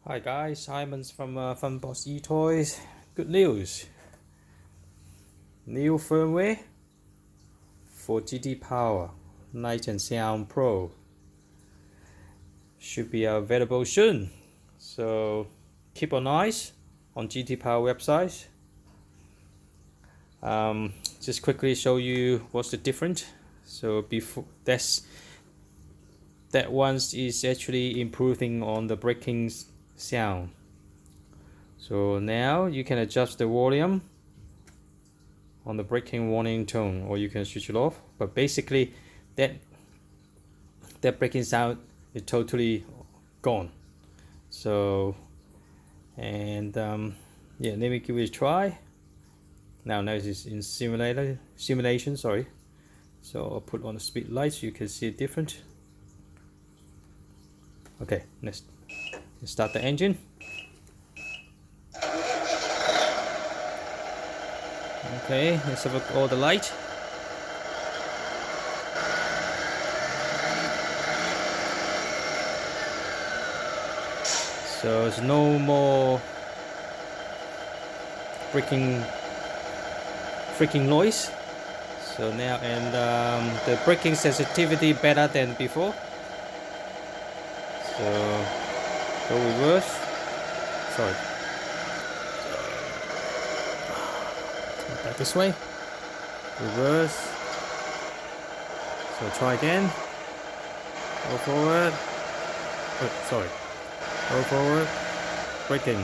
Hi guys, Simon's from Funbox eToys. Good news! New firmware for G.t.power Night and Sound Pro should be available soon. So keep on eyes on G.t.power website. Just quickly show you what's the difference. So before that one is actually improving on the braking sound. So now you can adjust the volume on the braking warning tone, or you can switch it off. But basically that braking sound is totally gone. So yeah, let me give it a try. Now this is in simulation, sorry. So I'll put on the speed light so you can see it different. Okay, let's start the engine. Okay, let's have a look at all the light. So there's no more freaking noise. So now, and the braking sensitivity better than before. So go reverse. Sorry. Back this way. Reverse. So try again. Go forward. Oh, sorry. Go forward. Braking.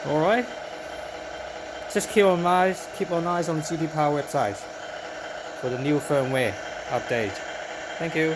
All right. Just keep on eyes on the G.t.power website for the new firmware update. Thank you.